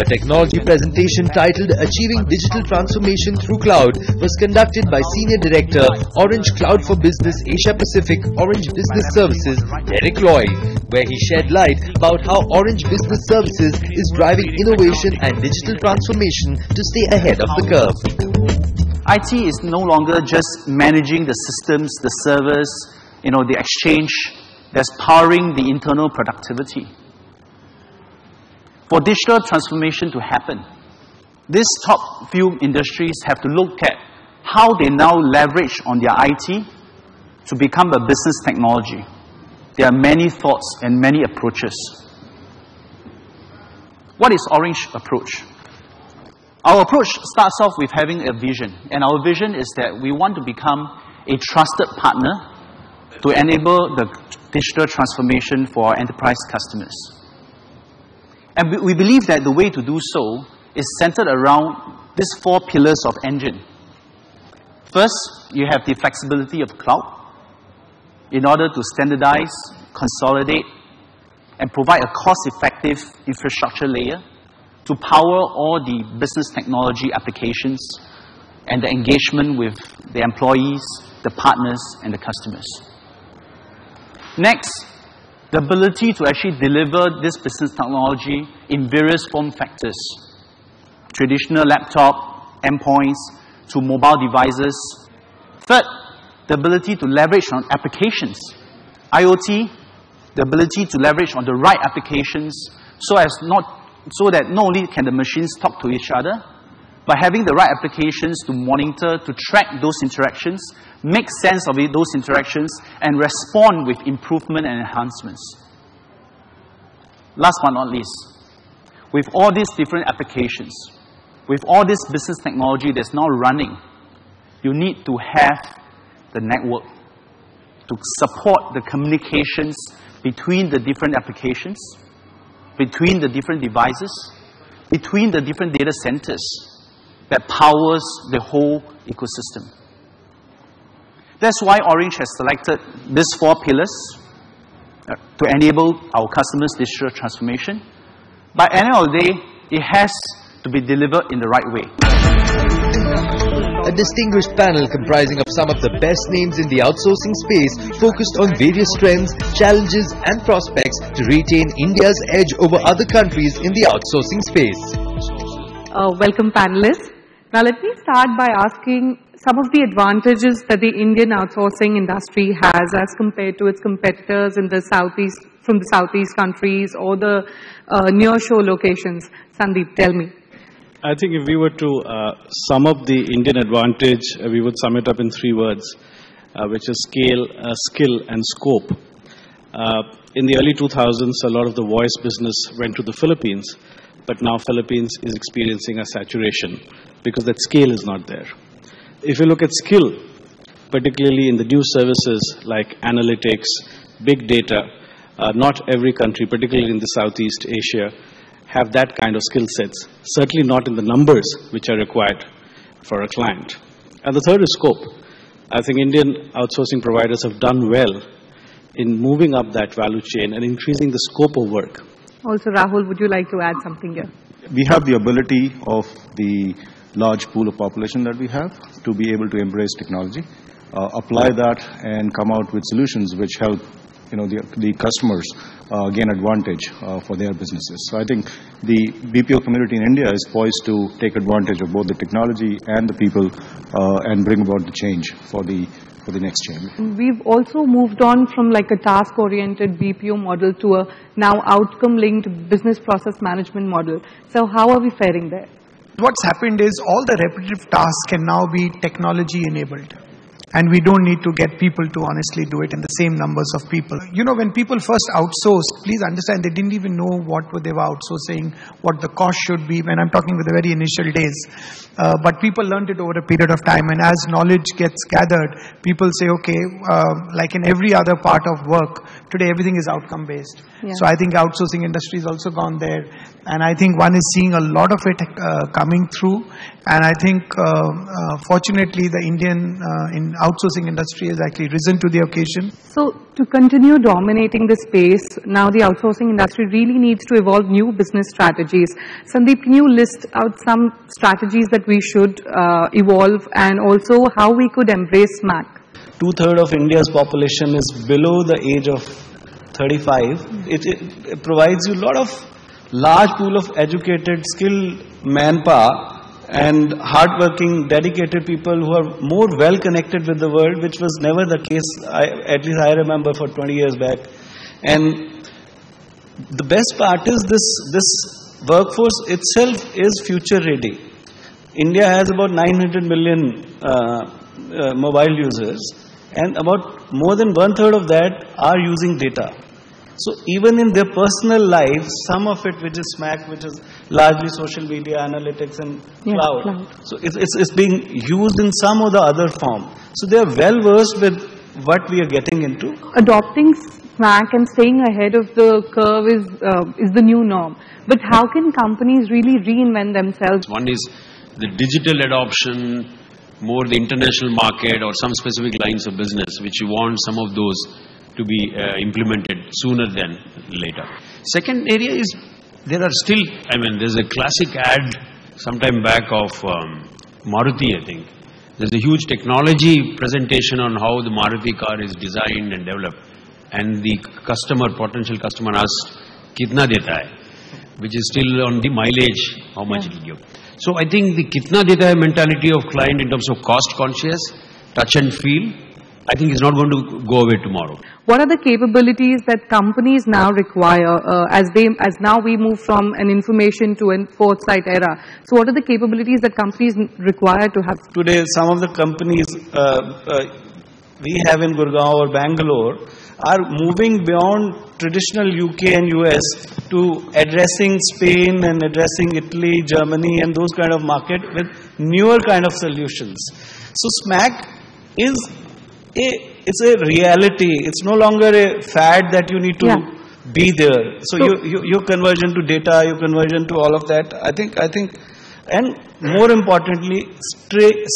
A technology presentation titled Achieving Digital Transformation Through Cloud was conducted by Senior Director, Orange Cloud for Business Asia Pacific, Orange Business Services, Derek Loy, where he shed light about how Orange Business Services is driving innovation and digital transformation to stay ahead of the curve. IT is no longer just managing the systems, the servers, the exchange that's powering the internal productivity. For digital transformation to happen, these top few industries have to look at how they now leverage on their IT to become a business technology. There are many thoughts and many approaches. What is Orange approach? Our approach starts off with having a vision, and our vision is that we want to become a trusted partner to enable the digital transformation for our enterprise customers. And we believe that the way to do so is centered around these 4 pillars of engine. First, you have the flexibility of cloud in order to standardize, consolidate, and provide a cost-effective infrastructure layer to power all the business technology applications and the engagement with the employees, the partners, and the customers. Next, the ability to actually deliver this business technology in various form factors. Traditional laptop, endpoints, to mobile devices. Third, the ability to leverage on applications. IoT, the ability to leverage on the right applications so that not only can the machines talk to each other, but having the right applications to monitor, to track those interactions, make sense of those interactions, and respond with improvement and enhancements. Last but not least, with all these different applications, with all this business technology that's now running, you need to have the network to support the communications between the different applications, between the different devices, between the different data centers that powers the whole ecosystem. That's why Orange has selected these 4 pillars to enable our customers' digital transformation. But at the end of the day, it has to be delivered in the right way. A distinguished panel comprising of some of the best names in the outsourcing space focused on various trends, challenges and prospects to retain India's edge over other countries in the outsourcing space. Welcome panelists. Now let me start by asking some of the advantages that the Indian outsourcing industry has as compared to its competitors in the Southeast, from the Southeast countries or the nearshore locations. Sandeep, tell me. I think if we were to sum up the Indian advantage, we would sum it up in 3 words, which is scale, skill, and scope. In the early 2000s, a lot of the voice business went to the Philippines, but now Philippines is experiencing a saturation because that scale is not there. If you look at skill, particularly in the new services like analytics, big data, not every country, particularly in the Southeast Asia, have that kind of skill sets, certainly not in the numbers which are required for a client. And the third is scope. I think Indian outsourcing providers have done well in moving up that value chain and increasing the scope of work. Also, Rahul, would you like to add something here? We have the ability of the large pool of population that we have to be able to embrace technology, apply that and come out with solutions which help the customers gain advantage for their businesses. So I think the BPO community in India is poised to take advantage of both the technology and the people and bring about the change for the next change. We've also moved on from like a task-oriented BPO model to a now outcome-linked business process management model. So how are we faring there? What's happened is all the repetitive tasks can now be technology-enabled. And we don't need to get people to honestly do it in the same numbers of people. When people first outsourced, please understand, they didn't even know what they were outsourcing, what the cost should be, when I'm talking with the very initial days. But people learned it over a period of time. And as knowledge gets gathered, people say, okay, like in every other part of work, today everything is outcome-based. Yeah. So I think outsourcing industry has also gone there. And I think one is seeing a lot of it coming through. And I think, fortunately, the Indian outsourcing industry has actually risen to the occasion. So to continue dominating the space, now the outsourcing industry really needs to evolve new business strategies. Sandeep, can you list out some strategies that we should evolve, and also how we could embrace SMAC? 2/3 of India's population is below the age of 35. It provides you a lot of large pool of educated, skilled manpower and hardworking, dedicated people who are more well connected with the world, which was never the case, at least I remember, for 20 years back. And the best part is this workforce itself is future ready. India has about 900 million mobile users, and about more than 1/3 of that are using data. So even in their personal life, some of it, which is SMAC, which is largely social media, analytics and cloud. So it's being used in some or the other form. So they are well versed with what we are getting into. Adopting SMAC and staying ahead of the curve is the new norm. But how can companies really reinvent themselves? One is the digital adoption, more the international market or some specific lines of business, which you want some of those to be implemented sooner than later. Second area is there are still, there's a classic ad sometime back of Maruti, I think. There's a huge technology presentation on how the Maruti car is designed and developed. And the potential customer asks, kitna deta hai? Which is still on the mileage, how much it will give. So I think the kitna deta hai mentality of client in terms of cost conscious, touch and feel, I think is not going to go away tomorrow. What are the capabilities that companies now require as now we move from an information to a foresight era? So what are the capabilities that companies require to have? Today, some of the companies we have in Gurgaon or Bangalore are moving beyond traditional UK and US to addressing Spain and addressing Italy, Germany and those kind of market with newer kind of solutions. So SMAC is it's a reality. It's no longer a fad that you need to be there. So your conversion to data, your conversion to all of that, I think, and more importantly,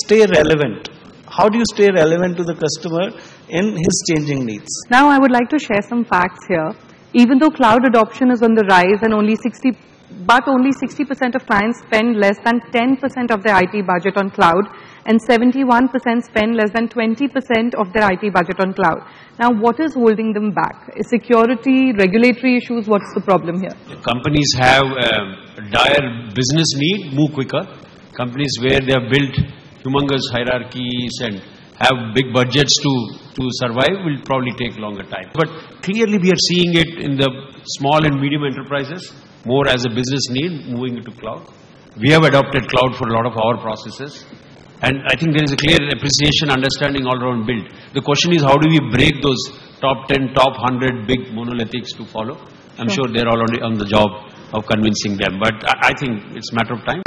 stay relevant. How do you stay relevant to the customer in his changing needs? Now I would like to share some facts here. Even though cloud adoption is on the rise and only 60% of clients spend less than 10% of their IT budget on cloud, and 71% spend less than 20% of their IT budget on cloud. Now, what is holding them back? Is security, regulatory issues? What's the problem here? Companies have a dire business need, move quicker. Companies where they have built humongous hierarchies and have big budgets to survive will probably take longer time. But clearly we are seeing it in the small and medium enterprises, more as a business need, moving into cloud. We have adopted cloud for a lot of our processes. And I think there is a clear appreciation, understanding all around build. The question is, how do we break those top 10, top 100 big monolithics to follow? I'm sure they're already on the job of convincing them. But I think it's a matter of time.